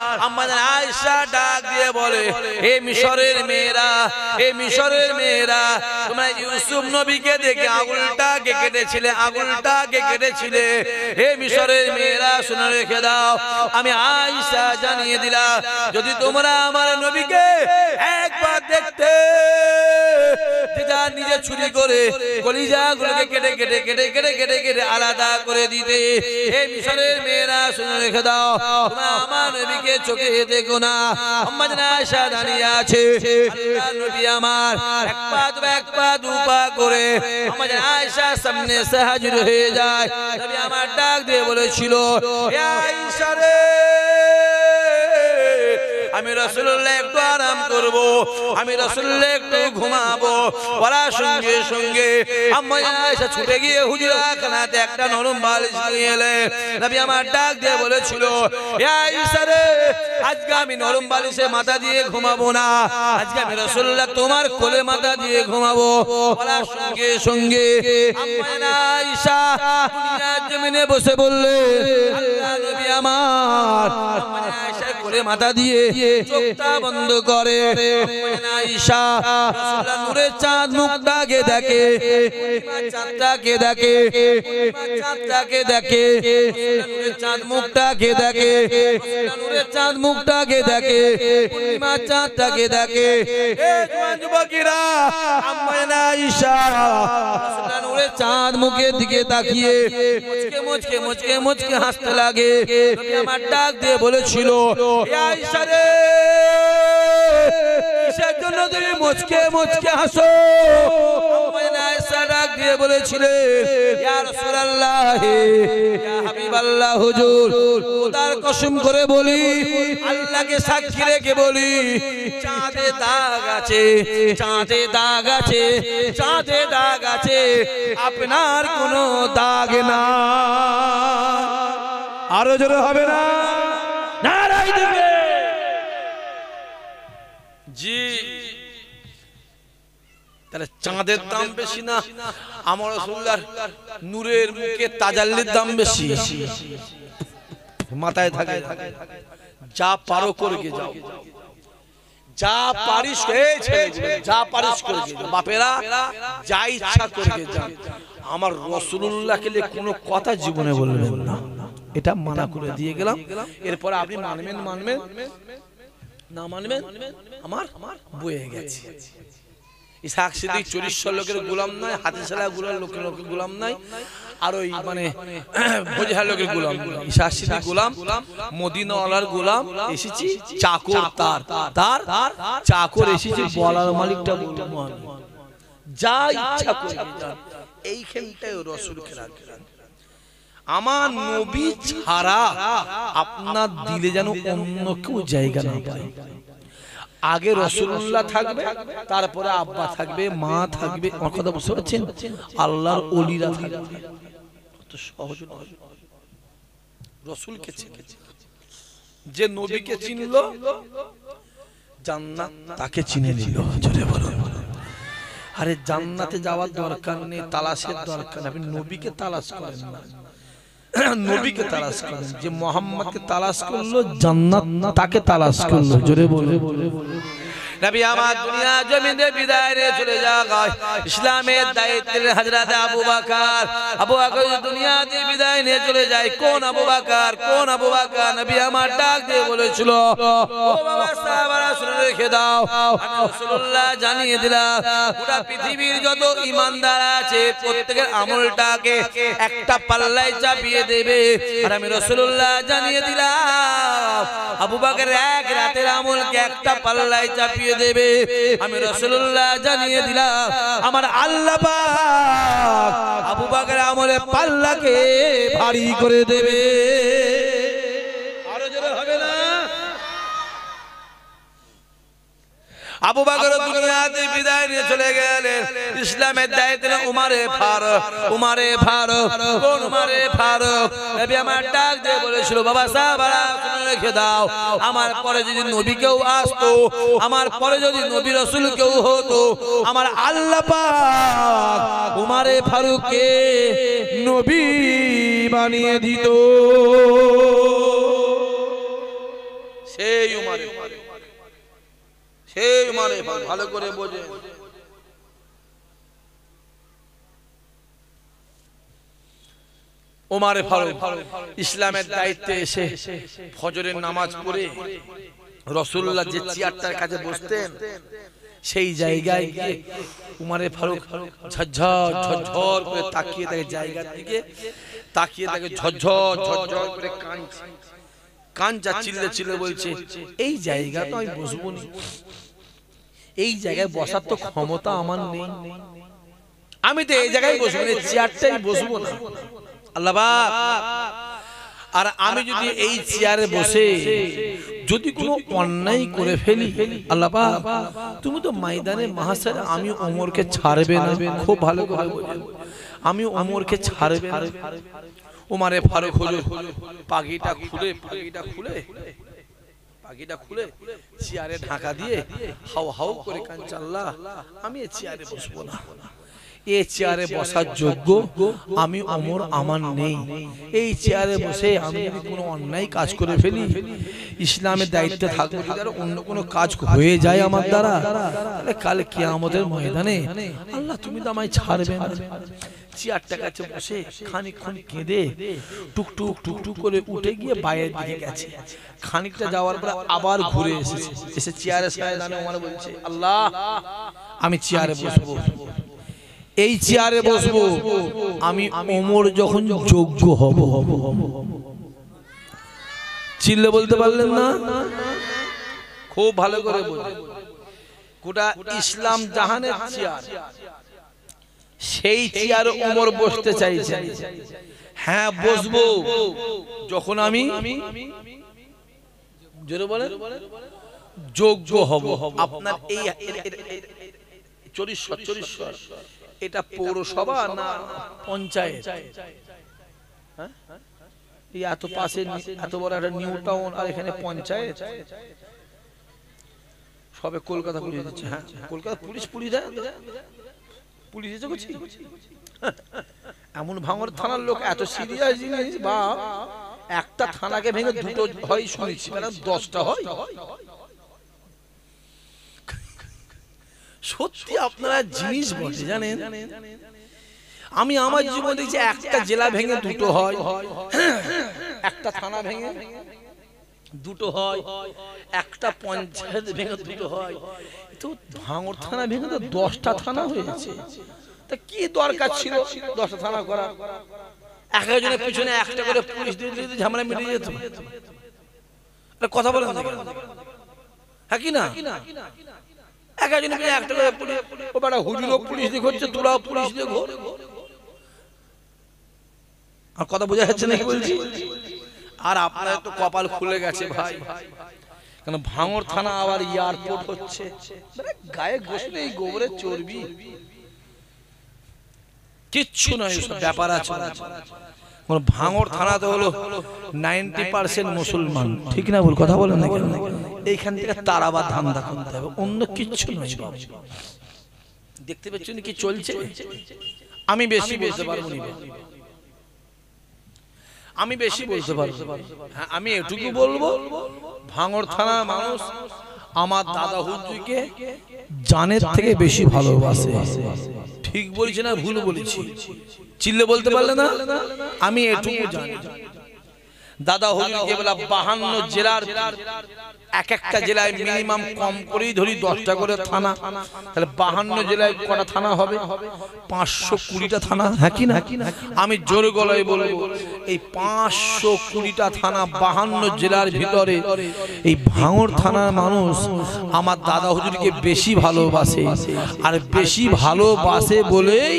আম্মা আয়েশা ডাক দিয়ে বলে, হে মিশরের মেয়েরা, হে মিশরের মেয়েরা, তোমরা ইউসুফ নবীকে দেখে আঙুলটাকে কেটেছিলে, আঙুলটাকে কেটেছিলে। হে মিশরের মেয়েরা শুনে রেখে দাও, আমি আয়েশা জানিয়ে দিলাম, যদি তোমরা আমার নবীকে একবার দেখতে, যেটা নিজে চুরি করে কলিজাগুলোকে কেটে কেটে কেটে কেটে কেটে কেটে আলাদা করে দিতে। হে মিশরের মেয়েরা শুনে রেখে দাও, তোমরা আমার নবীকে চোখে দেখো না। আম্মা জান আয়েশা দাঁড়িয়ে আছে, আল্লাহর নবী আমার এক পা দু পা করে আম্মা জান আয়েশার সামনে এসে হাজির হয়ে যায়। নবী আমার ডাক দিয়ে বলেছিল, হে আয়েশা রে, আমি রাসূলুল্লাহ একটু আরাম করব, আমি রাসূলুল্লাহ একটু ঘুমাবো। বলার সঙ্গে সঙ্গে আম্মা আয়েশা ছুটে গিয়ে হুজরাখানাতে একটা নরম বালিশ নিয়ে এলে। নবী আমার ডাক দিয়ে বলেছিল, হে আয়েশা রে, আজকে আমি নরম বালিশে মাথা দিয়ে ঘুমাবো না, আজকে আমি রাসূলুল্লাহ তোমার কোলে মাথা দিয়ে ঘুমাবো। বলার সঙ্গে সঙ্গে আম্মা আয়েশা দুনিয়ার জমিনে বসে বললে, আল্লাহ নবী আমার আম্মা আয়েশার কোলে মাথা দিয়ে চোখটা বন্ধ করে। আম্মা আয়েশা রাসূলুল্লাহ নূরের চাঁদ মুখটাকে দেখে, চাঁদটাকে দেখে, চাঁদটাকে দেখে, নূরের চাঁদ মুখটাকে দেখে, নূরের চাঁদ মুখটাকে দেখে, পূর্ণিমা চাঁদটাকে দেখে। এ জওয়ান যুবকেরা, আম্মা আয়েশা রাসূলুল্লাহ নূরের চাঁদ মুখের দিকে তাকিয়ে মুচকে মুচকে মুচকে মুচকে হাসতে লাগে। নবী আমার ডাক দিয়ে বলেছিল, হে আয়েশা রে, কিসের জন্য তুমি মুচকে মুচকে হাসো? আম্মা আয়েশা ডাক দিয়ে বলেছিলেন, ইয়া রাসূলুল্লাহ, ইয়া হাবিবাল্লাহ, হুজুর খোদার কসম করে বলি, আল্লাহকে সাক্ষী রেখে বলি, চাঁদে দাগ আছে, চাঁদে দাগ আছে, চাঁদে দাগ আছে, আপনার কোনো দাগ না। আরো জোরে হবে না? নারাই দেবে জি। তাহলে চাঁদের দাম বেশি না আমার রাসূলুল্লাহর নূরের মুখে তাজাল্লির দাম বেশি? মাথায় থাকে, যা পারো করে যাও, যা পারিস যা পারিস করে যাও, বাপেরা যা ইচ্ছা করে যাও, আমার রাসূলুল্লাহকে নিয়ে কোনো কথা জীবনে বলবেন না, এটা মানা করে দিয়ে গেলাম। এরপর আপনি মানবেন মানবেন, না মানবেন আমার বয়ে গেছে। ইসহাক সিদ্দিক 40 লোকের গোলাম নাই, হাতি সালা লোকের গোলাম নাই, আর ওই মানে বোঝা লোকের গোলাম। ইসহাক সিদ্দিক গোলাম, মদিনাওয়ালার গোলাম, এসেছি চাকর, তার তার চাকর এসেছি, বলার মালিকটা বলবো আমি, যা ইচ্ছা করে যান। এইখানটায় রাসূলকে রাখবেন, আমার নবী ছাড়া আপনার দিলে যেন অন্য কেউ জায়গা না পায়। আগে রাসূলুল্লাহ থাকবে, তারপরে আব্বা থাকবে, মা থাকবে, আমার কথা বুঝতে পারছেন? আল্লাহর ওলিরা থাকবে। কত সহজ নয়। রাসূলকে চিনেছে, যে নবীকে চিনলো জান্নাত তাকে চিনে নিল। জোরে বলুন। আরে জান্নাতে যাওয়ার দরকার নেই, তালাশের দরকার, আপনি নবীকে তালাশ করেন না, নবীকে তালাশ করেন। যে মুহাম্মদকে তালাশ করলো, জান্নাত তাকে তালাশ করলো। জোরে বলে নবী আমার দুনিয়া জমিনে বিদায় নিয়ে চলে যায়, ইসলামের দায়িত্বের হযরত আবু বকর, আবু বকর দুনিয়া দিয়ে বিদায় নিয়ে চলে যায়। কোন আবু বকর? কোন আবু বকর? নবী আমার ডাক দিয়ে বলেছিল, ও বাবা সাহাবারা শুনে রেখে দাও, আমি রাসূলুল্লাহ জানিয়ে দিলাম, পুরো পৃথিবীর যত ঈমানদার আছে প্রত্যেকের আমলটাকে একটা পাল্লায় চাপিয়ে দেবে। আর আমি রাসূলুল্লাহ জানিয়ে দিলাম, আবু বকর এক রাতের আমলকে একটা পাল্লায় চাপিয়ে দেবে। আমি রাসূলুল্লাহ জানিয়ে দিলাম, আমার আল্লাহ পাক আবু বকরের আমলে পাল্লাকে ভারী করে দেবে। আরো জোরে হবে না? আবু বকর দুনিয়াতে বিদায় নিয়ে চলে গেলেন, ইসলামের দায়িত্বে উমারে ফারুক, উমারে ফারুক। কোন উমারে ফারুক? নবী আমার ডাক দিয়ে বলেছিল, বাবা সাহাবারা শুনে রেখে দাও, আমার পরে যদি নবী কেউ আসতো, আমার পরে যদি নবী রাসূল কেউ হতো, আমার আল্লাহ পাক উমারে ফারুককে নবী বানিয়ে দিত। সেই উমারে সেই উমারে ভালো করে বোঝে। ওমরে ফারুক ইসলামের দায়িত্বে এসে ফজরের নামাজ পড়ে রাসূলুল্লাহ যে চেয়ারটার কাছে বসতেন সেই জায়গায় গিয়ে ওমরে ফারুক ঝরঝর ঝরঝর করে তাকিয়ে থাকে জায়গার দিকে, তাকিয়ে থাকে ঝরঝর ঝরঝর করে কাঁদছে, চিল্লে বলছে এই জায়গা তো আমি বসবো না, এই জায়গায় বসার তো ক্ষমতা আমার নেই, আমি তো এই জায়গায় বসবো না, চেয়ারটাই বসবো না আল্লাহ পাক। আর আমি যদি এই চেয়ারে বসে যদি কোনো অন্যায় করে ফেলি আল্লাহ পাক, তুমি তো ময়দানে মাহশারে আমি ওমরকে ছাড়বে না। খুব ভালো করে বলেন, আমি ওমরকে ছাড়বে না। ওমরে ফারুক হুজুর পাগড়িটা খুলে চেয়ারে ঢাকা দিয়ে হাও হাও করে কাঁদছে, আল্লাহ আমি এই চেয়ারে বসবো না, এই চেয়ারে বসার যোগ্য আমি ওমর আমার নেই, এই চেয়ারে বসে আমি যদি কোনো অন্যায় কাজ করে ফেলি, ইসলামের দায়িত্বে থাকবো, যদি আর অন্য কোনো কাজ হয়ে যায় আমার দ্বারা, তাহলে কাল কিয়ামতের ময়দানে আল্লাহ তুমি তো আমায় ছাড়বে না। চেয়ারটা কাছে বসে খানিকক্ষণ কেঁদে টুকটুক টুকটুক করে উঠে গিয়ে বাইরের দিকে গেছে। খানিকটা যাওয়ার পর আবার ঘুরে এসেছে, এসে চেয়ারের সামনে ওমর বলছে, আল্লাহ আমি চেয়ারে বসবো, এই চেয়ারে বসবো আমি ওমর যখন যোগ্য হব। চিল্লে বলতে পারলেন না? খুব ভালো করে বলুন, গোটা ইসলাম জাহানের চেয়ার, সেই চেয়ারে ওমর বসতে চাইছে। হ্যাঁ বসবো যখন আমি জোরে বলেন যোগ্য হব। আপনার এই চরিশ্বর এটা পৌরসভা না পঞ্চায়েত? এই এত পাশে এত বড় একটা নিউ টাউন, আর এখানে পঞ্চায়েত। সবে কলকাতা পুলিশ দিচ্ছে। হ্যাঁ কলকাতা পুলিশ এসে করছি। এমন ভাঙর থানার লোক এত সিরিয়াস জিনিস, বা একটা থানাকে ভেঙে দুটো হয় শুনেছি, 10টা হয়। সত্যি আপনারা জিনিস বলে জানেন, আমি আমার জীবনে দেখছি একটা জেলা ভেঙে দুটো হয়, একটা থানা ভেঙে দুটো হয়, একটা পঞ্চায়েত ভেঙে দুটো হয়, তো ভাঙর থানা ভেঙে তো 10টা থানা হয়েছে। তা কি দরকার ছিল 10টা থানা করা? একজনের পিছনে একটা করে পুলিশ দিয়ে দিলে ঝামেলা মিটে যেত। কথা বলেন হ্যাঁ কি না? একজনের পিছনে একটা করে পুলিশ, ও বেটা হুজুরও পুলিশ দিয়ে ঘুরছে, তোরাও পুলিশ দিয়ে ঘোর। আর কথা বোঝা যাচ্ছে নাকি বলছি? আর আপনার তো কপাল খুলে গেছে ভাই, কেন ভাঙর থানা আবার এয়ারপোর্ট হচ্ছে, গায়ে গোসলে এই গোবরের চর্বি কিচ্ছু নয়, ব্যাপার আছে। ভাঙর থানা তো হলো 90% মুসলমান, ঠিক না? বল কথা বলেন না কেন? এইখান থেকে তারাবা ধান্দা করতে হবে, অন্য কিচ্ছু নয়। দেখতে পাচ্ছেন কি চলছে? আমি বেশি বলতে পারবো না, আমি বেশি বলতে পারবো। হ্যাঁ আমি এটুকু বলবো, ভাঙর থানা মানুষ আমার দাদা হুজুরকে জানের থেকে বেশি ভালোবাসে। ঠিক বলছি না ভুল বলেছি? চিল্লে বলতে পারলে না? আমি এটুকু জানি, দাদা হুজুরকে বলা 52 জেলার এক একটা জেলায় মিনিমাম কম করেই ধরি 10টা করে থানা, তাহলে 52 জেলায় কটা থানা হবে? 520টা থানা, হ্যাঁ কি না? আমি জোর গলায় বলবো, এই 520টা থানা 52 জেলার ভিতরে এই ভাঙর থানার মানুষ আমার দাদা হুজুরকে বেশি ভালোবাসে। আর বেশি ভালোবাসে বলেই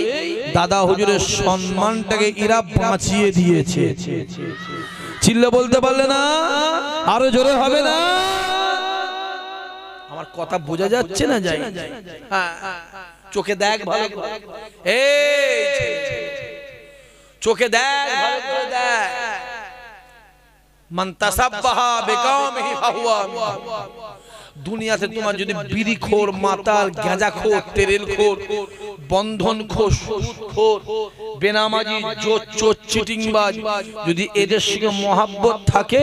দাদা হুজুরের সম্মানটাকে এরা বাঁচিয়ে দিয়েছে। চিল্লে বলতে পারলে না? আরো জোরে হবে না? আমার কথা বোঝা যাচ্ছে না? যাই চোখে দেখ ভালো করে, এই চোখে দেখ ভালো করে দেখ। মান তাসাব্বাহা বিকাওমিহি ফাহুয়া দুনিয়াতে তোমার যদি বিড়িখোর, মাতাল, গাঁজাখোর, তেরেলখোর বন্ধনখোর, সুদখোর, বেনামাজি, চোর, চিটিংবাজ, যদি এদের সঙ্গে মহাব্বত থাকে,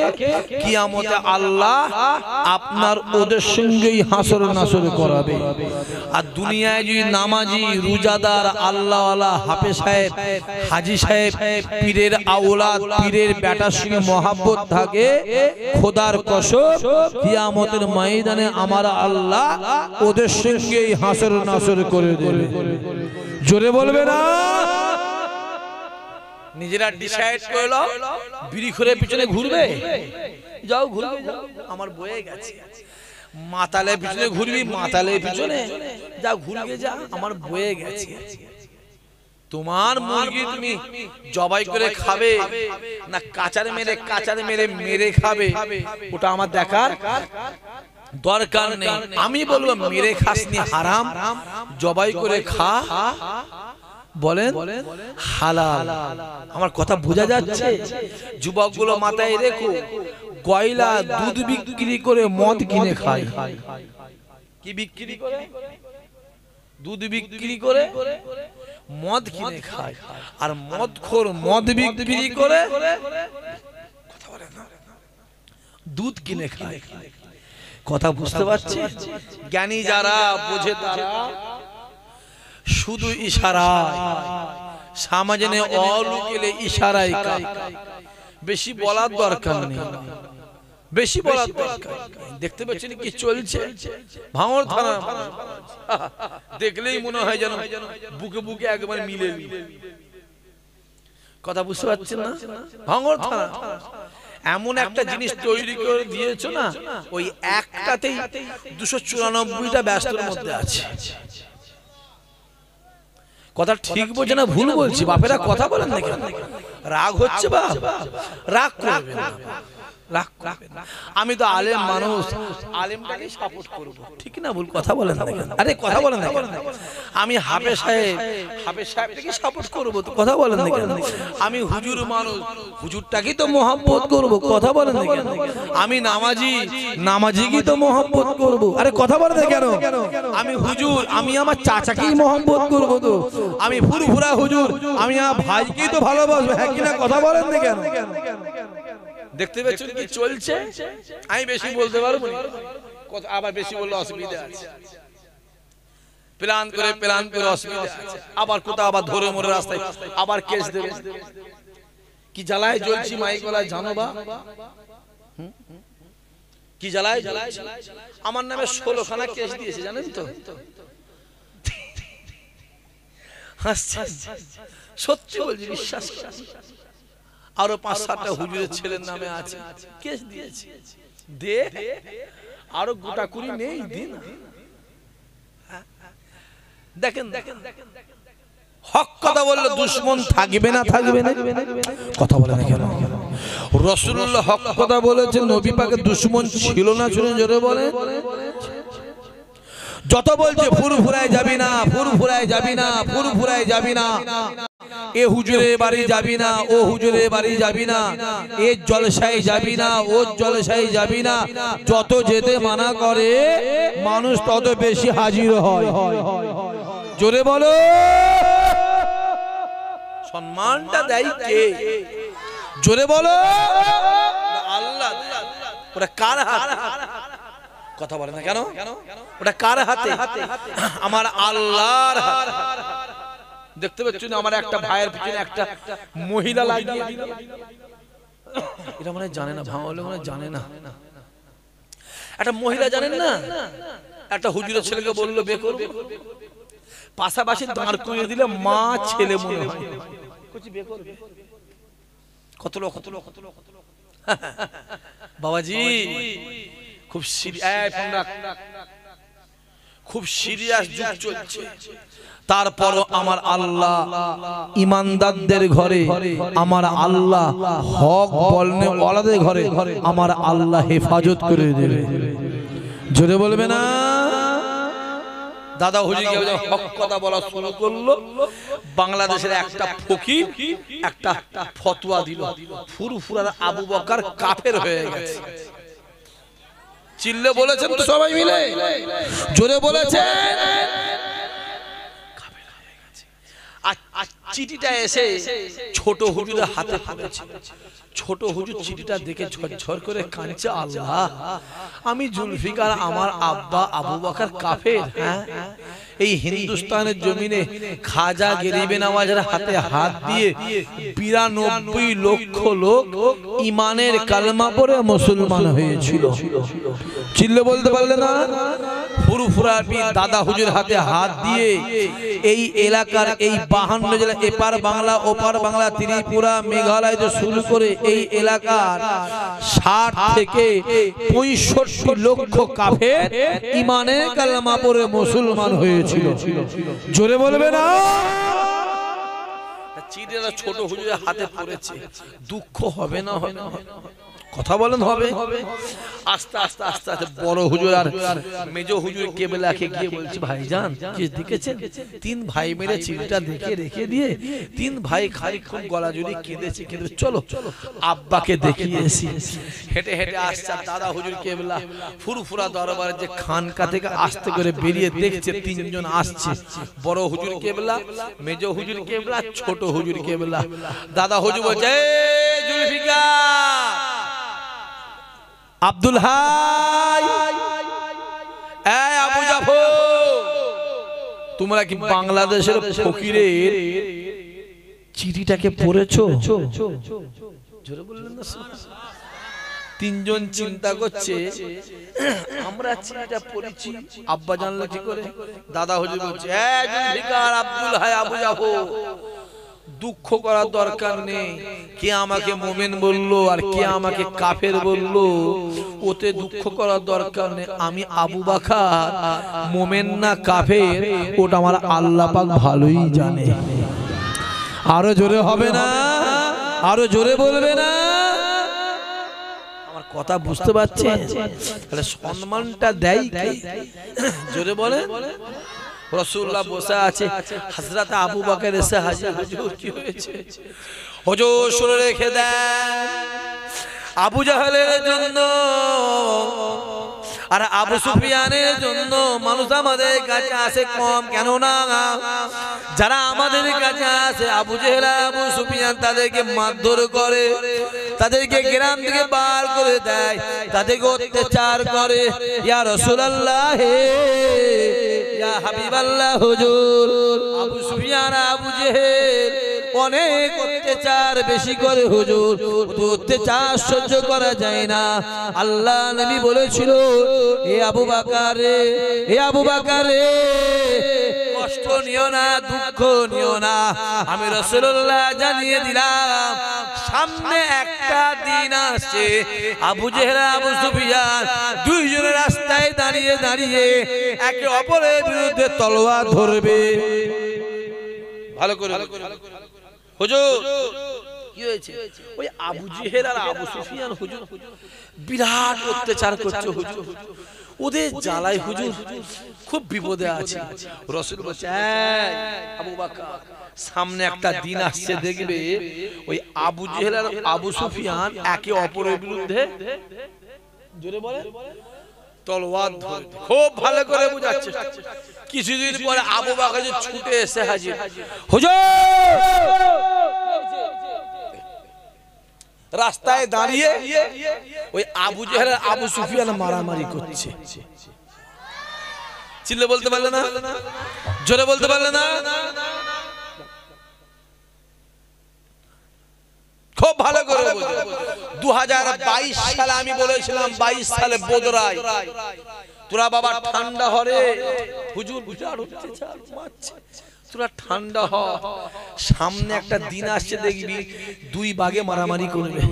কিয়ামতে আল্লাহ আপনার ওদের সঙ্গেই হাসর নাসর করাবে। আর দুনিয়ায় যদি নামাজি, রোজাদার, আল্লাহওয়ালা, হাফেজ সাহেব, হাজি সাহেব, পীরের আওলাদ, পীরের বেটার সঙ্গে মহাব্বত থাকে, খোদার কসম কিয়ামতের ময়দানে আমার আল্লাহ ওদের সঙ্গেই হাসর নাসর করে দেবে। জোরে বলবে না? নিজেরা ডিসাইড করে নাও, বিড়ি করে পিছনে ঘুরবে, যাও ঘুরবে, যাও, আমার বয়ে গেছে। মাতালের পিছনে ঘুরবি, মাতালের পিছনে যা ঘুরবে, যা, আমার বয়ে গেছে। তোমার মুরগি তুমি জবাই করে খাবে না কাঁচারে মেরে মেরে খাবে, ওটা আমার দেখার দরকার নেই। আমি বলবো মেরে খাসনি হারাম, জবাই করে খা, বলেন হালাল। আমার কথা বোঝা যাচ্ছে? যুবকগুলো মাথায় রেখো, গয়লা দুধ বিক্রি করে মদ কিনে খায়। কি বিক্রি করে? দুধ বিক্রি করে মদ কিনে খায়। আর মদখোর মদ বিক্রি করে কথা বলে না, দুধ কিনে খায়। কথা বুঝতে পারছি? জ্ঞানী যারা বোঝে তারা শুধু ইশারায়, সমাজে অলুকেলে ইশারায় কাজ, বেশি বলার দরকার নেই, বেশি বলার দরকার। দেখতে পাচ্ছেন কি চলছে ভাঙড় থানা, দেখলেই মনে হয় যেন বুকে বুকে একবার মিলে। কথা বুঝতে পারছেন না? ভাঙড় থানা এমন একটা জিনিস তৈরি করে দিয়েছো না, ওই একটাতেই 294টা ব্যস্তর মধ্যে আছে। কথা ঠিক বোঝে না ভুল বলছি? বাপেরা কথা বলেন না কেন? রাগ হচ্ছে বা রাগ করবেন না, রাগ করবেন না। আমি তো আলেম মানুষ, আলেমটাকে সাপোর্ট করব, ঠিক না ভুল? কথা বলেন না কেন? আরে কথা বলেন না কেন? আমি হাফেজ সাহেবটাকে সাপোর্ট করব, তো কথা বলেন না কেন? আমি হুজুর মানুষ, হুজুরটাকেই তো মহব্বত করব, কথা বলেন না কেন? আমি নামাজিকেই তো মহব্বত করব, আরে কথা বলেন না কেন? আমি হুজুর, আমি আমার চাচাকেই মহব্বত করব, তো আমি ফুরফুরা হুজুর, আমি আমার ভাইকেই তো ভালোবাসবো, হ্যাঁ কিনা? কথা বলেন না কেন? দেখতে পাচ্ছেন কি চলছে? আমি বেশি বলতে পারবো না, আবার বেশি বললে অসুবিধা আছে। প্ল্যান করে অসুবিধা আছে, আবার কোথাও আবার ধরে মরে রাস্তায় আবার কেস দেবে। কি জ্বালায় জ্বলছি মাইক গলায়, জানো বা কি জ্বালায়? আমার নামে 16খানা কেস দিয়েছে, জানেন তো? সত্যি বলছি, বিশ্বাস করুন। আরো 5-7টা হুজুরের ছেলের নামে আছে, কেস দিয়েছে। দে আরো গোটা কুড়ি নেই, দিন। দেখেন হক কথা বললে দুশ্মন থাকবে না, থাকবে না? কথা বলে না কেন? রাসূলুল্লাহ হক কথা বলেছেন, নবী পাকের দুশ্মন ছিল না, শুনে জোরে বলে। যত বলছে ফুরফুরায় যাবি না, ফুরফুরায় যাবি না, ফুরফুরায় যাবি না, এ হুজুরের বাড়ি যাবি না, ও হুজুরের বাড়ি যাবি না, এ জলসায় যাবি না, ও জলসায় যাবি না, যত যেতে মানা করে মানুষ তত বেশি হাজির হয়। জোরে বলো, সম্মানটা দেয় কে? জোরে বলো, আল্লাহ। ওটা কার হাতে? কথা বলে না কেন? ওটা কার হাতে? আমার আল্লাহর হাতে। দেখতে পাচ্ছেন আমার একটা ভাইয়ের পিছনে একটা মহিলা লাগিয়ে দিল। এটা মনে জানে না, ভাঙলে মনে জানে না। একটা মহিলা জানেন না, একটা হুজুরের ছেলেকে বললো বে করবে, পাশাপাশি দাঁড় করিয়ে দিলে মা ছেলে মনে হয়। কত লোক বাবাজি, খুব সিরিয়াস যুগ চলছে। তারপর আমার আল্লাহ ইমানদারদের ঘরে, আমার আল্লাহ হক বলনে ওয়ালাদের ঘরে আমার আল্লাহ হেফাজত করে দেবে। জোরে বলবে না? দাদা হুজুর হক কথা বলা শুরু করলো, বাংলাদেশের একটা ফকির একটা ফতোয়া দিল, ফুরফুরার আবু বকর কাফের হয়ে গেছে। চিল্লে বলেছেন তো সবাই মিলে? জোরে বলেছেন? চিঠিটা এসে ছোট হুজুরের হাতে পড়েছে। ছোট হুজুর চিঠিটা দেখে ঝরঝর করে কাঁদছে, আল্লাহ আমি জুলফিকার, আমার আব্বা আবু বকর কাফের। হ্যাঁ, এই হিন্দুস্তানের জমিনে খাজা গরিবে নওয়াজের হাতে হাত দিয়ে 92 লক্ষ লোক ইমানের কালেমা পড়ে মুসলমান হয়েছিল। চিল্লে বলতে পারলে না? ফুরফুরা দাদা হুজুর হাতে হাত দিয়ে এই এলাকার এই 52 জেলা, এপার বাংলা ওপার বাংলা, ত্রিপুরা মেঘালয় থেকে শুরু করে এই এলাকার 60 থেকে 65 লক্ষ কাফের ইমানের কালেমা পড়ে মুসলমান হয়েছিল। জোরে বলবে না? চিঠিটা ছোট হুজুরের হাতে পড়েছে, দুঃখ হবে না? হবে না? কথা বলেন হবে? আস্তে আস্তে আস্তে আস্তে বড় হুজুর আর মেজো হুজুর কেবলাকে গিয়ে বলছে, ভাইজান কি দেখেছেন? 3 ভাই মিলে চিঠিটা দেখে রেখে দিয়ে 3 ভাই খানিকক্ষণ গলা জুড়ে কেঁদেছে। চলো আব্বাকে দেখিয়ে এসি। হেঁটে হেঁটে আসছে দাদা হুজুর কেবলা ফুরফুরা দরবারে যে খানকা থেকে আস্তে করে বেরিয়ে দেখছে 3 জন আসছে, বড় হুজুর কেবলা, মেজো হুজুর কেবলা, ছোট হুজুর কেবলা। দাদা হুজুর বলছে, জুলফিকার, আব্দুল হাই, এই আবু জাফর, তোমরা কি বাংলাদেশের ফকিরের চিঠিটাকে পড়েছো? জোরে বললেন না? 3 জন চিন্তা করছে, আমরা চিঠিটা পড়েছি, আব্বা জানলো কি করে? দাদা হুজুর বলছে, এই জুলফিকার, আব্দুল হাই, আবু জাফর, দুঃখ করার দরকার নেই। কে আমাকে মুমিন বললো আর কে আমাকে কাফের বললো, ওতে দুঃখ করার দরকার নেই। আমি আবু বকর মুমিন না কাফের ওটা আমার আল্লাহ পাক ভালোই জানে। আরো জোরে হবে না? আরো জোরে বলবে না? আমার কথা বুঝতে পারছেন? তাহলে সম্মানটা দেয় কে? জোরে বলে। রাসূলুল্লাহ বসে আছে, হযরত আবু বকর এসে হাজির। হুজুর কি হয়েছে? হুজুর শুনে রেখে দেন, আবু জাহেলের জন্য আর আবু সুফিয়ানের জন্য মানুষ আমাদের কাছে আসে কম। কেন না? যারা আমাদের কাছে আসে আবু জেহেল আবু সুফিয়ান তাদেরকে মারধর করে, তাদেরকে গ্রাম থেকে বার করে দেয়, তাদেরকে অত্যাচার করে। ইয়া রাসূলুল্লাহ, ইয়া হাবিবাল্লাহ, হুজুর আবু সুফিয়ান আবু জেহেল অনেক অত্যাচার বেশি করে হুজুর, অত্যাচার সহ্য করা যায় না। আল্লাহ নবী বলেছিল, এ আবু বকর রে, এ আবু বকর রে, কষ্ট নিও না, দুঃখ নিও না। আমি রাসূলুল্লাহ জানিয়ে দিলাম, সামনে একটা দিন আসছে, আবু জেহেল আবু সুফিয়ান 2 জনের রাস্তায় দাঁড়িয়ে দাঁড়িয়ে একে অপরের বিরুদ্ধে তলোয়ার ধরবে। ভালো করে হুজুর কি হয়েছে? ওই আবু জেহেল আর আবু সুফিয়ান হুজুর বিরাট অত্যাচার করছে হুজুর, ওদের জ্বালায় হুজুর খুব বিপদে আছে। রাসূল বলছে, আবু বকর, সামনে একটা দিন আসছে, দেখবে ওই আবু জেহেল আর আবু সুফিয়ান একে অপরের বিরুদ্ধে, জোরে বলে, তলোয়ার ধরবে। খুব ভালো করে বুঝাচ্ছে। কিছুদিন পরে আবু বকর ছুটে এসে হাজির, হুজুর রাস্তায় দাঁড়িয়ে ওই আবু জেহেল আর আবু সুফিয়ান মারামারি করছে। চিল্লে বলতে পারলে না? জোরে বলতে পারলে না? খুব ভালো করে বুঝে। 2022 সালে আমি বলেছিলাম, 22 সালে বোদরায়, তোরা বাবা ঠান্ডা হরে হুজুর বিরাট অত্যাচার মারছে, তোরা ঠান্ডা হ, সামনে একটা দিন আসছে দেখবি 2 বাঘে মারামারি করবে।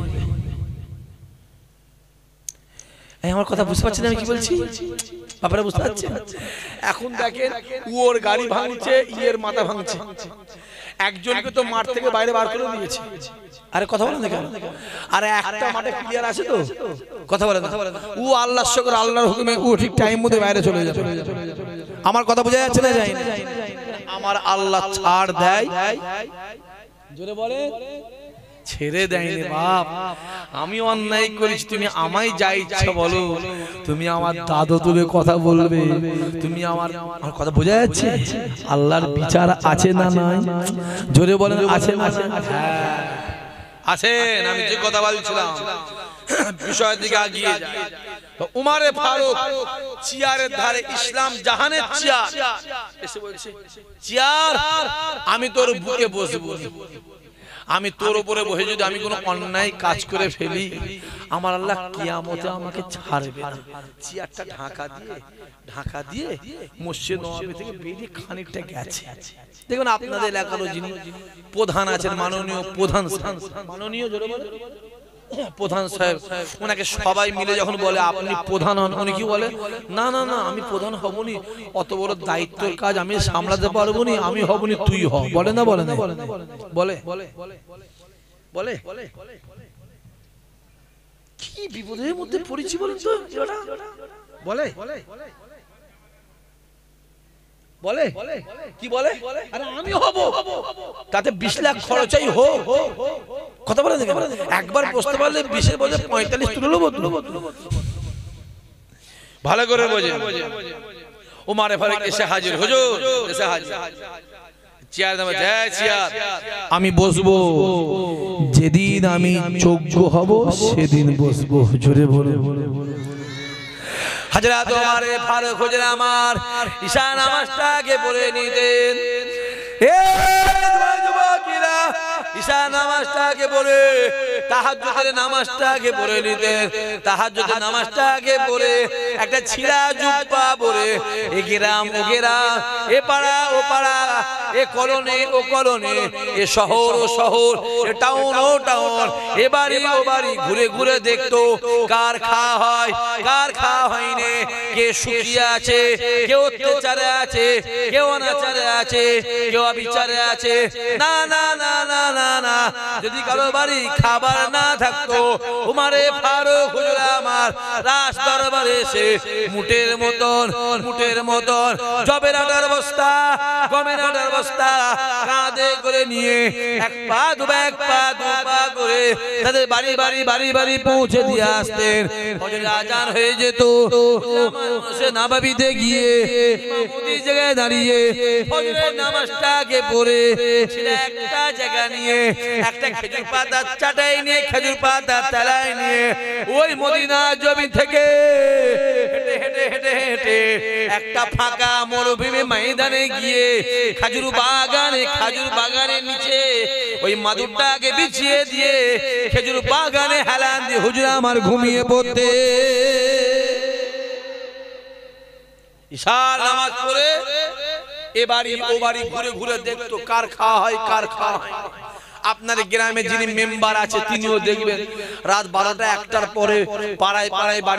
আমার কথা বুঝতে পারছেন আমি কি বলছি? আপনারা বুঝতে পারছেন? এখন দেখেন ওর গাড়ি ভাঙছে, ইয়ের মাথা ভাঙছে, একজনকে তো মাঠ থেকে বাইরে বার করে দিয়েছে। আরে কথা বলেন না কেন? আরে একটা মাঠে ক্লিয়ার আছে তো, কথা বলেন না। ও আল্লাহর শুকর, আল্লাহর হুকুমে ও ঠিক টাইম মতো বাইরে চলে যাবে। আমার কথা বোঝা যাচ্ছে না? যায় না? আমার আল্লাহ ছাড় দেয়, জোরে বলে, ছেড়ে দেয়নি বাপ। আমি অন্যায় করেছি, তুমি আমায় যা ইচ্ছা বলো, তুমি আমার দাদু তুলে কথা বলবে, তুমি আমার কথা বোঝা যাচ্ছে? আল্লাহর বিচার আছে না নাই? জোরে বলেন আছে না? হ্যাঁ আছেন। আমি যে কথা বলছিলাম বিষয়ের দিকে এগিয়ে যাই। উমারে ফারুক চেয়ারের ধারে, ইসলাম জাহানের চেয়ার, এসে বলছে চেয়ার আমি তোর বুকে বসবো, আমি তোর উপরে বসে যদি আমি কোনো অন্যায় কাজ করে ফেলি, আমার আল্লাহ কিয়ামতে আমাকে ছাড়বে না। চেয়ারটা ঢাকা দিয়ে মসজিদ নববী থেকে বেরিয়ে খানিকটা গেছে। দেখুন আপনাদের এলাকারও যিনি প্রধান আছেন, মাননীয় প্রধান প্রধান সাহেব, ওনাকে সবাই মিলে যখন বলে আপনি প্রধান হন, উনি কি বলে? না না না, আমি প্রধান হবনি, অত বড় দায়িত্বের কাজ আমি সামলাতে পারবো নি, আমি হবনি, তুই হ। বলে না? বলে না? বলে কি বিপদের মধ্যে পড়েছি বলেন তো? বলে কি বলে? আরে আমি হব, তাতে 20 লাখ খরচাই হোক। কথা বলে দেখেন, একবার বসতে পারলে 20-এর বদলে 45 তুলে নেবো। ভালো করে বোঝে। উমারে ফারুক এসে হাজির, হুজুর এসে হাজির। চেয়ার দামে যায়, চেয়ার আমি বসবো, যেদিন আমি যোগ্য হব সেদিন বসবো। জোরে বলে হযরত উমারে ফারুক হুজুর আমার ঈশা নামাজটাকে পড়ে নিতেন। যুবকেরা ঈশা নামাজটাকে পড়ে তাহাজ্জুদের নামাজটাকে পড়ে নিতেন। তাহাজ্জুদের নামাজটাকে পড়ে একটা ছিঁড়া জুব্বা পরে এ গ্রাম ও গ্রাম, এ পাড়া ও পাড়া, এ কলোনি ও কলোনি, এ শহর ও শহর, এ টাউন ও টাউন, এ বাড়ি ও বাড়ি ঘুরে ঘুরে দেখতো কার খাওয়া হয় কার খাওয়া হয়নি, কে সুখিয়ে আছে, কেউ অত্যাচারে আছে, কেউ অনাচারে আছে, কেউ অবিচারে আছে। না না না না না না, যদি কারো বাড়ি খাবার না থাকতো, উমারে ফারুক হুজুর আমার রাজ দরবারে এসে মুটের মতন জবের আটার বস্তা, গমের আটার বস্তা কাঁধে করে নিয়ে এক পা দু পা করে তাদের বাড়ি বাড়ি পৌঁছে দিয়ে আসতেন। ফজরের আজান হয়ে যেত, সে নাবাবিতে গিয়ে ইমামতি জায়গায় দাঁড়িয়ে ফজরের নামাজটাকে পড়ে একটা জায়গা নিয়ে একটা খেজুর পাতা চাটাই নিয়ে, খেজুর পাতা তালাই নিয়ে ওই মদিনা জমি থেকে হেঁটে হেঁটে হেঁটে একটা ফাঁকা মরুভূমি ময়দানে গিয়ে খেজুর বাগানের নিচে ওই মাদুরটাকে বিছিয়ে দিয়ে খেজুর বাগানে হেলান দিয়ে হুজুর আমার ঘুমিয়ে পড়তে। ঈশার নামাজ পড়ে এ বাড়ি ও বাড়ি ঘুরে ঘুরে দেখতো কার খাওয়া হয় কার খাওয়া হয়। আপনার গ্রামে যিনি মেম্বার আছে তিনিও দেখবেন রাত 12টা 1টার পরে পাড়ায়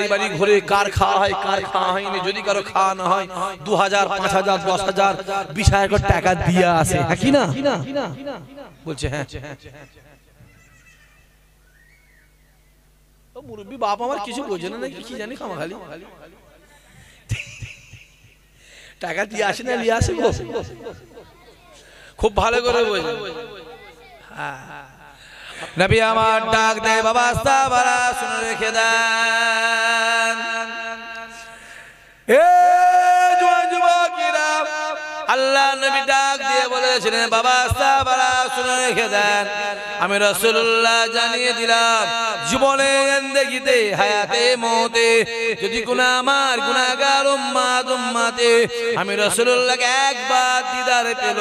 বাড়ি ঘুরে কার খাওয়া হয় কার খাওয়া হয়নি। যদি কারো খাওয়া না হয় 2000 5000 10000 20,000 করে টাকা দিয়ে আসে, হ্যাঁ কি না বলছে? হ্যাঁ ও মুরব্বি বাপ আমার কিছু বোঝে না নাকি কি জানি, খালি টাকা দিয়ে আসে না নিয়ে আসে, খুব ভালো করে বোঝে। নবী আমার ডাক দেয়, বাবা সাহাবারা শুনে রেখে দেন, এ যুবকেরা, আল্লাহ নবী ডাক দিয়ে বলেছিলেন বাবা সাহাবারা শুনে রেখে দেন, আমি রাসূলুল্লাহ জানিয়ে দিলাম জীবনে জিন্দেগিতে হায়াতে মওতে যদি কোন আমার গুনাহগার উম্মতে আমি রাসূলুল্লাহকে একবার দিদার পেল,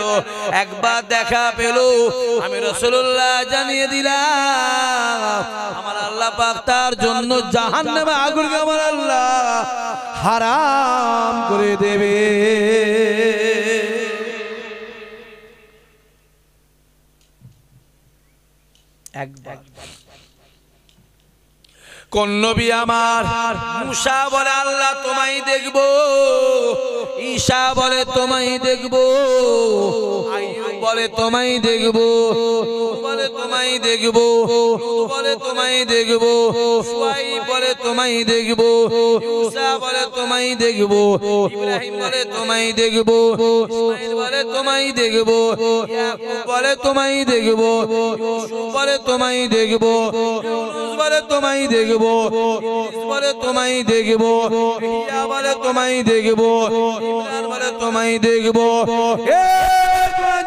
একবার দেখা পেল, আমি রাসূলুল্লাহ জানিয়ে দিলাম আমার আল্লাহ পাক তার জন্য জাহান্নামে আগুনকে আমার আল্লাহ হারাম করে দেবে। একবার কোন নবী আমার মুসা বলে আল্লাহ তোমায় দেখবো, ঈসা বলে তোমায় দেখবো, আইয়ুব বলে তোমায় দেখবো, বলে তোমায় দেখবো, বলে তোমায় দেখবো, সুয়াইব বলে তোমায় দেখবো, ঈসা বলে তোমায় দেখবো, ইব্রাহিম বলে তোমায় দেখবো, ইসমাঈল বলে তোমায় দেখবো, ইয়াকুব বলে তোমায় দেখবো, ইউসুফ বলে তোমায় দেখবো, ইউনুস বলে তোমায় দেখবো, ঈসা বলে তোমায় দেখবো, ইয়া বলে তোমায় দেখবো, ইমরান বলে তোমায় দেখবো।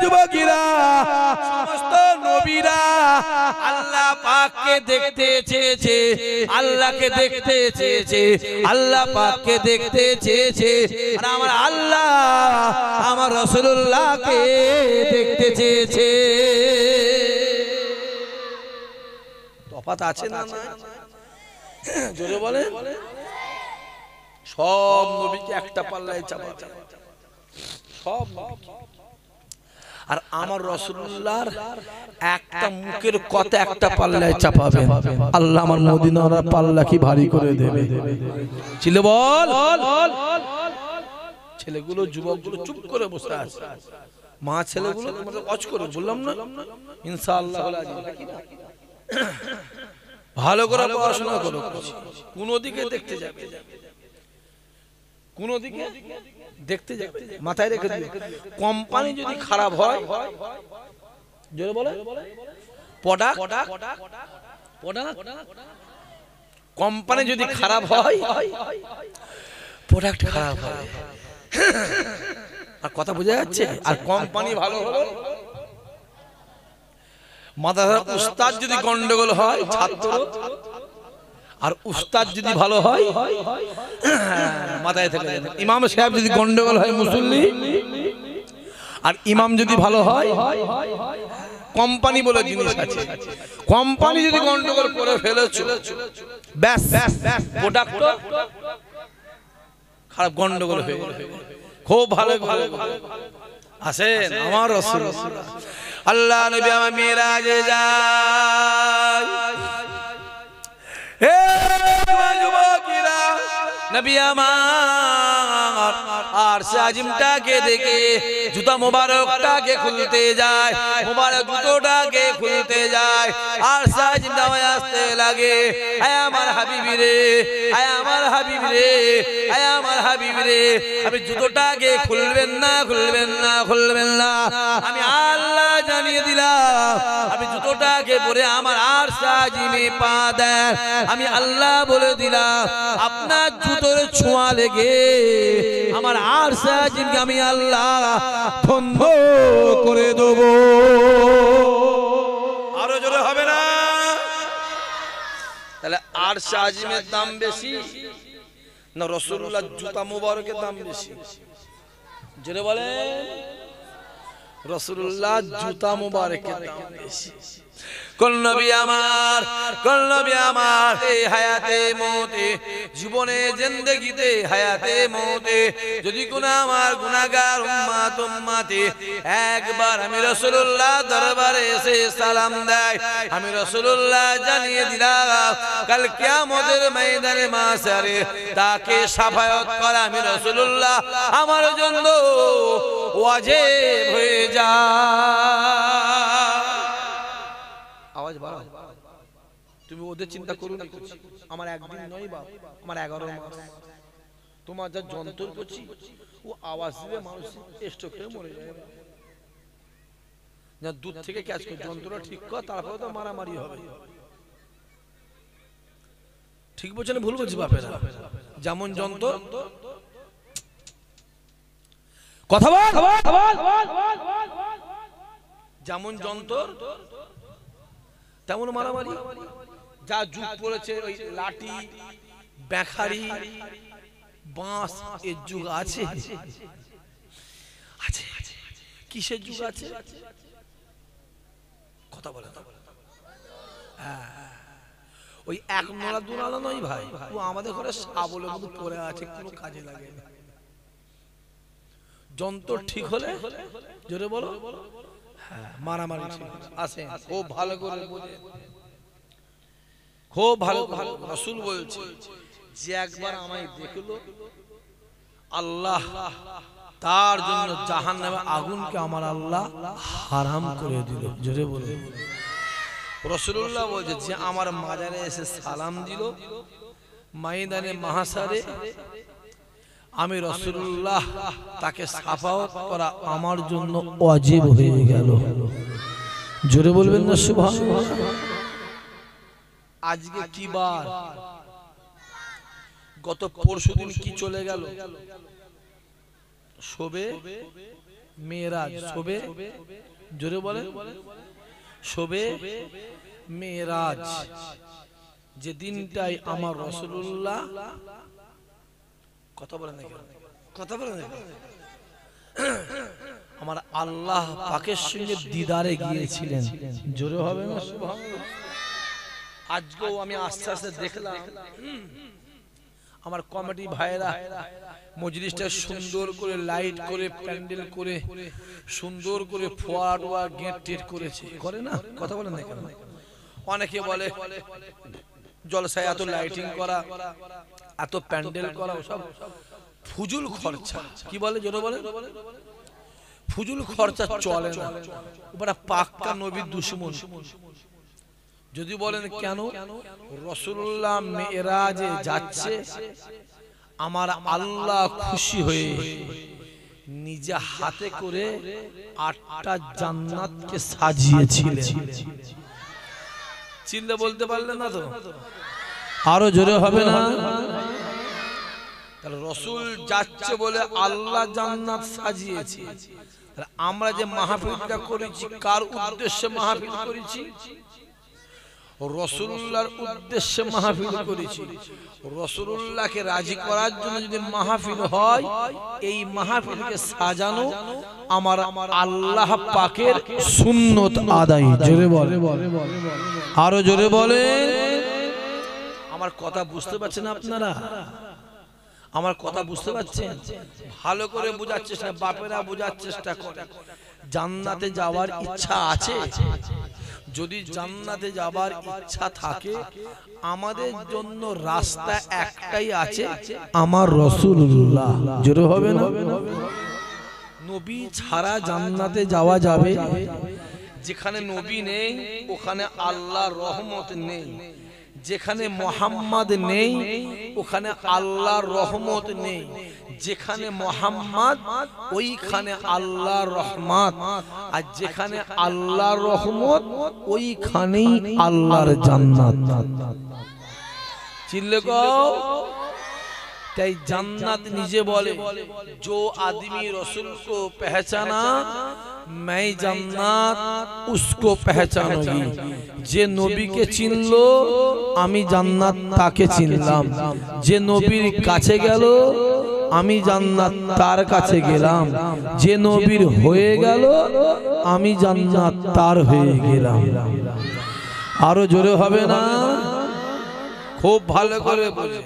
যুবকেরা, সমস্ত নবীরা আল্লাহ পাককে দেখতে চেয়েছে, আল্লাহকে দেখতে চেয়েছে, আল্লাহ পাককে দেখতে চেয়েছে। আর আমার আল্লাহ আমার রাসূলুল্লাহকে দেখতে চেয়েছে। তফাৎ আছে না? জোরে বলে। সব নবীকে একটা পাল্লায় চাপা, সব। আর আমার রাসূলুল্লাহর একটা মুখের কথা একটা পাল্লায় চাপাবে, আল্লাহ আমার মদিনার পাল্লা কি ভারী করে দেবে। ছিল বল। ছেলেগুলো যুবকগুলো চুপ করে বসে আছে, মা ছেলেগুলো তোমাদের ওয়াজ করে বললাম না ইনশাআল্লাহ ভালো করে পড়াশোনা করো, কোন দিকে দেখতে যাবে, কোন দিকে দেখতে যাবে মাথায় রেখে দিও। কোম্পানি যদি খারাপ হয়, জোরে বলে, প্রোডাক্ট কোম্পানি যদি খারাপ হয়, প্রোডাক্ট খারাপ হয়। আর কথা বোঝা যাচ্ছে? আর কোম্পানি ভালো হলো, মাদ্রাসার উস্তাদ যদি গন্ডগোল হয় ছাত্র, আর উস্তাদ যদি ভালো হয় মাথায় থেকে, ইমাম সাহেব যদি গন্ডগোল হয় মুসল্লি, আর ইমাম যদি ভালো হয়, কোম্পানি বলে জিনিস আছে, কোম্পানি যদি গন্ডগোল করে ফেলেছো ব্যাস প্রোডাক্ট খারাপ, গন্ডগোল হয়ে গেল। খুব ভালো ভালো আসেন আমার রাসূল আল্লাহ নবী আমার মিরাজে যায়। হে যুবকেরা, নবী আমার আরশ আজিমটাকে দেখে জুতা মোবারকটাকে খুলতে যায়, মোবারক জুতোটাকে খুলতে যায়, আরশ আজিমটা আসতে লাগে। আয় আমার হাবিবি রে, আয় আমার হাবিবি রে, আয় আমার হাবিবি রে, আপনি জুতোটাকে খুলবেন না, খুলবেন না, খুলবেন না। আমি আল্লাহ জানিয়ে দিলাম, আপনি জুতোটাকে পরে আমার আরশ আজিমে পা দেন, আমি আল্লাহ বলে দিলাম আপনার জুতোর ছোঁয়া লেগে আমার আরশ আজিমকে আমি আল্লাহ বন্ধ করে দেব। আরো জোরে হবে না? তাহলে আরশ আজিমের দাম বেশি না রাসূলুল্লাহর জুতা মোবারকের দাম বেশি? জোরে বলেন। রাসূলুল্লাহর জুতা মোবারকের দাম বেশি। কোন নবী আমার, কোন নবী আমার এই হায়াতে মওতে, জীবনে জিন্দেগিতে হায়াতে মওতে যদি কোন আমার গুনাহগার উম্মত উম্মতি একবার আমি রাসূলুল্লাহ দরবারে এসে সালাম দেয়, আমি রাসূলুল্লাহ জানিয়ে দিলাম কাল কিয়ামতের ময়দানে মাশারে তাকে শাফায়াত করা আমি রাসূলুল্লাহ আমার জন্য ওয়াজিব হয়ে যায়। আওয়াজ বাড়াও, তুমি ওদের চিন্তা করো না, আমার একদিন নয় বাপ, আমার 11 মাস তোমার যা যন্ত্র করছি, ও আওয়াজ দিলে মানুষ স্ট্রোক হয়ে মরে যায়। না দূর থেকে ক্যাচ করে যন্ত্রটা ঠিক কর, তারপরে তো মারামারি হবে। ঠিক বলছে না ভুল বলছি বাপেরা? যেমন যন্ত্র কথা বল, যেমন যন্ত্র তেমন মারামারি। যা যুগ পড়েছে ওই লাঠি বেখারি বাঁশ এর যুগ আছে, আছে কিসের যুগ আছে কথা বলে না। ওই এক নলা দু নলা নয় ভাই, ও আমাদের ঘরে শাবলের মতো পড়ে আছে, কোনো কাজে লাগে না। যন্ত্র ঠিক হলে জোরে বলো মারামারি আছে। খুব ভালো করে বোঝে, খুব ভালো। রাসূল বলছে যে একবার আমায় দেখলো, আল্লাহ তার জন্য জাহান্নামে আগুনকে আমার আল্লাহ হারাম করে দিল। জোরে বলে রাসূলুল্লাহ বলছে যে আমার মাজারে এসে সালাম দিল ময়দানে মাহশারে, আমি রাসূলুল্লাহ তাকে শাফাআত করা আমার জন্য ওয়াজিব হয়ে গেল। জোরে বলবেন না সুবহানাল্লাহ। আজকে কি বার? গত পরশুদিন কি চলে গেল? শবে মেরাজ। শবে, জোরে বলেন, শবে মেরাজ, যে দিনটাই আমার রাসূলুল্লাহ কথা বলেন না, কথা বলেন না, আমার আল্লাহ পাকের সঙ্গে দিদারে গিয়েছিলেন। জোরে হবে না সুবহানাল্লাহ। আজকেও আমি আস্তে আস্তে দেখলাম আমার কমিটি ভাইরা মজলিসটা সুন্দর করে লাইট করে প্যান্ডেল করে সুন্দর করে ফোয়ারা গেট টেট করেছে, করে না? কথা বলেন না কেন? অনেকে বলে জলসায় এত লাইটিং করা, এত প্যান্ডেল করা সব ফুজুল খরচা। কি বলে? জোরে বলে, ফুজুল খরচা চলে না। ওরা পাক্কা নবীর দুশমন। যদি বলেন কেন? রাসূলুল্লাহ মেরাজে যাচ্ছে, আমার আল্লাহ খুশি হয়ে নিজে হাতে করে 8টা জান্নাতকে সাজিয়েছিলেন। চিল্লে বলতে পারলেন না তো? আরো জোরে হবে না? তাহলে রাসূল যাচ্ছে বলে আল্লাহ জান্নাত সাজিয়েছে। আমরা যে মাহফিলটা করেছি কার উদ্দেশ্যে মাহফিল করেছি? রাসূলুল্লাহর উদ্দেশ্যে মাহফিল করেছি। রাসূলুল্লাহকে রাজি করার জন্য যদি মাহফিল হয়, এই মাহফিলকে সাজানো আমার আল্লাহ পাকের সুন্নত আদায়। জোরে বলে, আরো জোরে বলে। আমার কথা বুঝতে পারছেন আপনারা? আমার কথা বুঝতে পারছেন? ভালো করে বোঝার চেষ্টা, বাপেরা বোঝার চেষ্টা করে। জান্নাতে যাওয়ার ইচ্ছা আছে? যদি জান্নাতে যাবার ইচ্ছা থাকে, আমাদের জন্য রাস্তা একটাই আছে, আমার রাসূলুল্লাহ। জোরে হবে না? নবী ছাড়া জান্নাতে যাওয়া যাবে? যেখানে নবী নেই ওখানে আল্লাহর রহমত নেই, যেখানে মুহাম্মদ নেই ওখানে আল্লাহর রহমত নেই, যেখানে মুহাম্মদ ওইখানে আল্লাহর রহমত, আর যেখানে আল্লাহর রহমত ওইখানেই আল্লাহর জান্নাত। চিল্লে কও। তাই জান্নাত নিজে বলে, जो आदमी रसूल को पहचाना मैं জান্নাত उसको पहचानूंगी। যে নবীকে চিনলো আমি জান্নাত তাকে চিনলাম। যে নবীর কাছে গেল আমি জান্নাত তার কাছে গেলাম। যে নবীর হয়ে গেল আমি জান্নাত তার হয়ে গেলাম। আরো জোরে হবে না? খুব ভালো করে বুঝে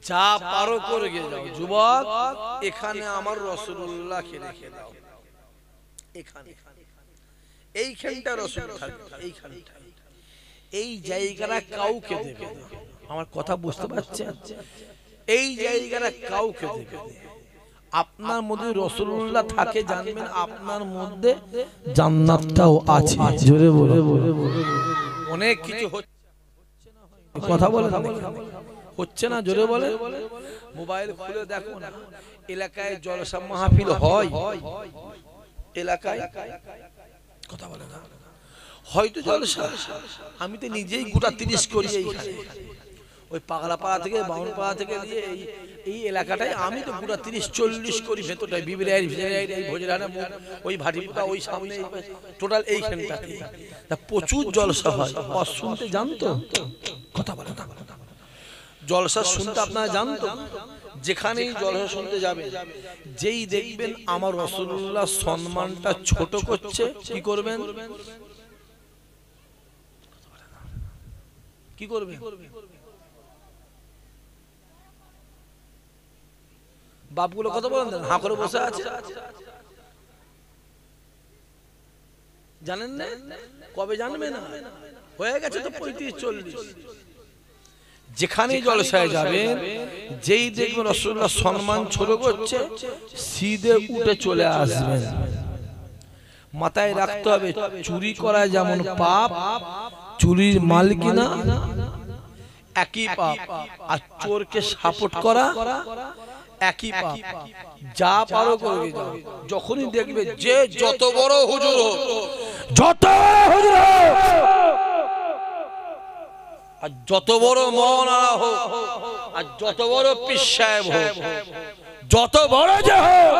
যা পারো করে যাও। যুবক, এখানে আমার রাসূলুল্লাহকে রেখে দাও। এখানে এইখানটা রাসূল থাকবে, এইখানটা, এই জায়গাটা কাউকে দেবে না। আমার কথা বুঝতে পারছেন? এই জায়গাটা কাউকে দেবে না। আপনার মধ্যে রাসূলুল্লাহ থাকে, জানবেন আপনার মধ্যে জান্নাতটাও আছে। জোরে বলে, অনেক কিছু হচ্ছে, কথা বলে হচ্ছে না? জোরে বলে। মোবাইল খুলে দেখো না, এলাকায় জলসা মাহফিল হয়, এলাকায় কথা বলে না, হয়তো জলসা। আমি তো নিজেই গোটা 30 করি এইখানে, ওই পাগলাপাড়া থেকে বাউনপাড়া থেকে দিয়ে এই এলাকাটায় আমি তো গোটা 30-40 করি। ভেতরটায় বিবিরাই এই ভোজরানা ওই ভাটিটা ওই সামনে টোটাল এইখানটাতে প্রচুর জলসা হয়। শুনতে জানতো? কথা বলে না। জলসা শুনতে আপনারা জানতো? যেখানেই জলসা শুনতে যাবে, যেই দেখবেন আমার রাসূলুল্লাহ সম্মানটা ছোট করছে, কি করবেন? কি করবেন? বাপগুলো কথা বলেন, হাঁ করে বসে আছে, জানেন না? কবে জানবে না? হয়ে গেছে তো 35-40। যেখানেই জলসায় যাবেন, যেই দেখবেন রাসূলুল্লাহ সম্মান ছোট করছে, সিধে উঠে চলে আসবেন। মাথায় রাখতে হবে, চুরি করা যেমন পাপ, চুরির মালিকিনা একই পাপ, আর চোরকে সাপোর্ট করা একই পাপ। যা পারো করে যাও। যখনই দেখবে যে যত বড় হুজুর হোক, যত হুজুর হোক, আর যত বড় মাওলানা হোক, আর যত বড় পীর সাহেব হোক, যত বড় যে হোক,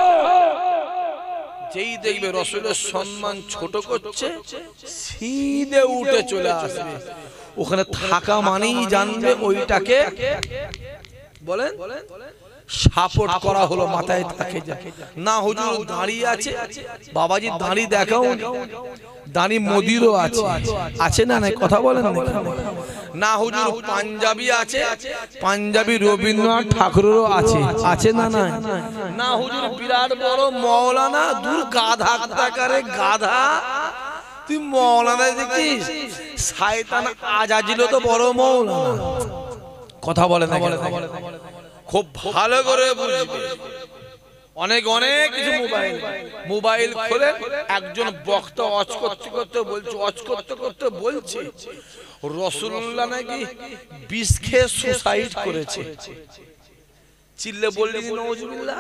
যেই দেখবে রাসূলের সম্মান ছোট করছে, সিধে উঠে চলে আসবে। ওখানে থাকা মানেই জানবে ওইটাকে বলেন সাপোর্ট করা হলো, মাথায় থাকে না। হুজুর দাঁড়িয়ে আছে, বাবাজি দাঁড়ি দেখাও, দাঁড়ি মোদিরও আছে, আছে না নাই কথা বলেন না। হুজুর পাঞ্জাবি আছে, পাঞ্জাবি রবীন্দ্রনাথ ঠাকুরেরও আছে, আছে না নাই না। হুজুর বিরাট বড় মাওলানা, দূর গাধা কারে গাধা, তুই মাওলানা দেখিস, শয়তান আজাজিল তো বড় মাওলানা, কথা বলে না। খুব ভালো করে বুঝবে। অনেক অনেক কিছু মোবাইল খুলে একজন বক্তা ওয়াজ করতে করতে বলছে, ওয়াজ করতে করতে বলছে রাসূলুল্লাহ নাকি বিষ খেয়ে সুসাইড করেছে। চিল্লে বললি নাউজুবিল্লাহ,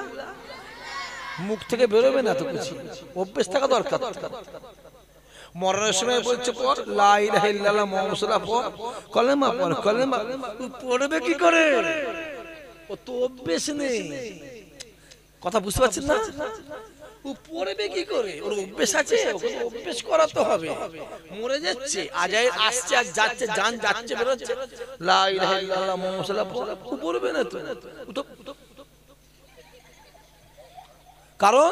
মুখ থেকে বেরোবে না তো কিছু, অভ্যেস থাকা দরকার। মরণের সময় বলছে পর লা ইলাহা ইল্লাল্লাহ মুহাম্মাদুর রাসূলুল্লাহ পর, কলেমা পর, কলেমা পড়বে কি করে? ও তো অভ্যেস নেই, কথা বুঝতে পারছেন না? ও পড়বে কি করে? ওর অভ্যেস আছে, ওকে অভ্যেস করাতে হবে। মরে যাচ্ছে, আজাই আসছে আর যাচ্ছে, জান যাচ্ছে বেরোচ্ছে, লা ইলাহা ইল্লাল্লাহ মুহাম্মাদুর রাসূলুল্লাহ ও পড়বে না তো। কারণ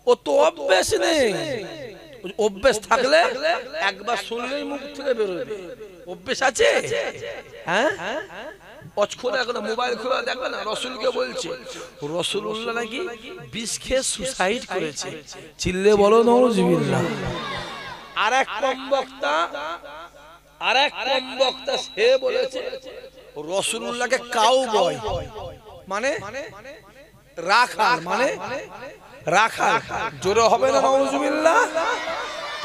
ও তো অভ্যেস নেই। অভ্যেস থাকলে একবার শুনলেই মুখ থেকে বেরোবে। অভ্যেস আছে, হ্যাঁ, মোবাইল খোলা দেখবে না, রাসূলকে বলছে রাসূলুল্লাহ নাকি বিষ খেয়ে সুসাইড করেছে। চিল্লে বলো নাউজুবিল্লাহ। আরেক কম বক্তা সে বলেছে রাসূলুল্লাহকে কাউবয় মানে রাখাল, মানে রাখাল, জোরে হবে না নাউজুবিল্লাহ।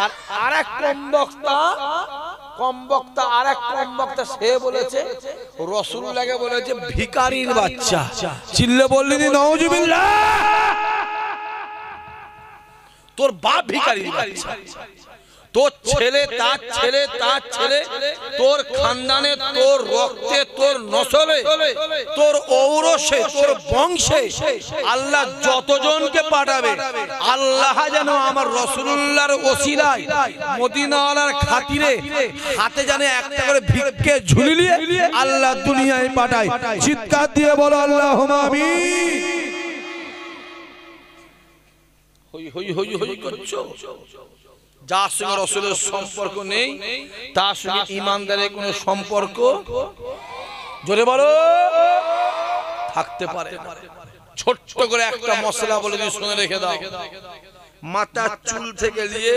আর আরেক কম বক্তা সে বলেছে রাসূলুল্লাহকে বলেছে ভিখারির বাচ্চা। চিল্লে বললি নাউজুবিল্লাহ। তোর বাপ ভিখারির বাচ্চা, তোর ছেলে তার ছেলে তার ছেলে, তোর খানদানে, তোর রক্তে, তোর নসলে, তোর ঔরসে, তোর বংশে আল্লাহ যতজনকে পাঠাবে, আল্লাহ যেন আমার রাসূলুল্লাহর ওসিলায়, মদিনাওয়ালার খাতিরে হাতে যেন একটা করে ভিক্ষে ঝুলিয়ে আল্লাহ দুনিয়ায় পাঠায়। চিৎকার দিয়ে বলো আল্লাহুম্মা আমিন। হই হই হই হই করছো, যার সঙ্গে রাসূলের সম্পর্ক নেই তার সঙ্গে ঈমানদারের কোনো সম্পর্ক, জোরে বলো, থাকতে পারে। ছোট্ট করে একটা মশলা বলে দিয়ে শুনে রেখে দাও। মাথার চুল থেকে নিয়ে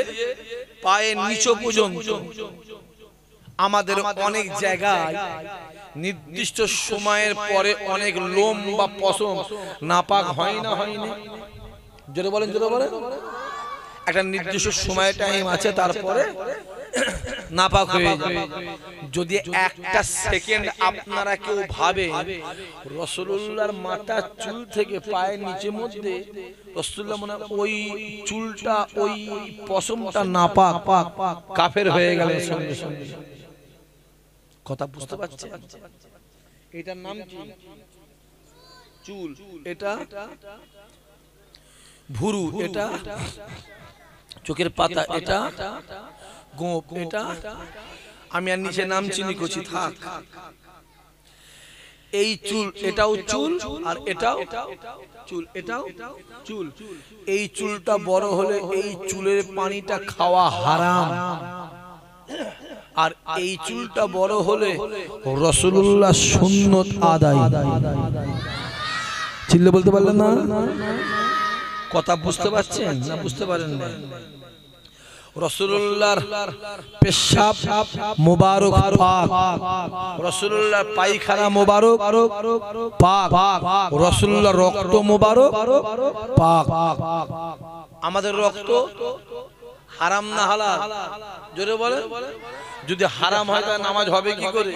পায়ের নিচ পর্যন্ত আমাদের অনেক জায়গায় নির্দিষ্ট সময়ের পরে অনেক লোম বা পশম নাপাক হয় না, হয়নি? জোরে বলেন, জোরে বলেন। একটা নির্দিষ্ট সময় টাইম আছে, তারপরে নাপাক হয়ে যাবে। যদি একটা সেকেন্ড আপনারা কেউ ভাবে রাসূলুল্লাহর মাথার চুল থেকে পায়ের নিচের মধ্যে রাসূলুল্লাহ মনে ওই চুলটা, ওই পশমটা নাপাক, কাফের হয়ে গেল সঙ্গে সঙ্গে। কথা বুঝতে পারছেন? এটার নাম কি? চুল। এটা ভুরু, এটা চোখের পাতা, এটা গোপ, এটা আমি আর নিচে নাম চিনি করছি, থাক। এই চুল, এটাও চুল, আর এটাও চুল, এটাও চুল। এই চুলটা বড় হলে এই চুলের পানিটা খাওয়া হারাম, আর এই চুলটা বড় হলে রাসূলুল্লাহ সুন্নত আদায়। চিল্লে বলতে পারলেন না? কথা বুঝতে পারছেন না বুঝতে পারেন না? রাসূলুল্লাহর পেশাব মুবারক পাক, রাসূলুল্লাহর পায়খানা মুবারক পাক, রাসূলুল্লাহর রক্ত মুবারক পাক। আমাদের রক্ত হারাম না হালাল? জোরে বলেন। যদি হারাম হয় তাহলে নামাজ হবে কি করে?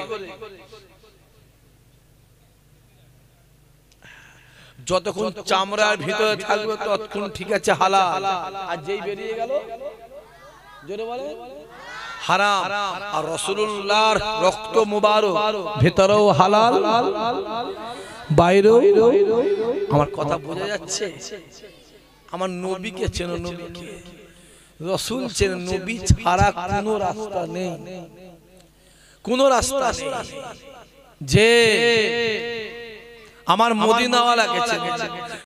যতক্ষণ চামড়ার ভিতরে থাকবে ততক্ষণ ঠিক আছে হালাল, আর যেই বেরিয়ে গেল জোরে বলেন হারাম। আর রাসূলুল্লাহর রক্ত মুবারক ভিতরেও হালাল বাইরেও। আমার কথা বোঝা যাচ্ছে? আমার নবীকে চেনো, নবীকে রাসূল চেনো, নবী ছাড়া কোনো রাস্তা নেই, কোনো রাস্তা নেই। যে আমার মদিনাওয়ালাকে চেনে,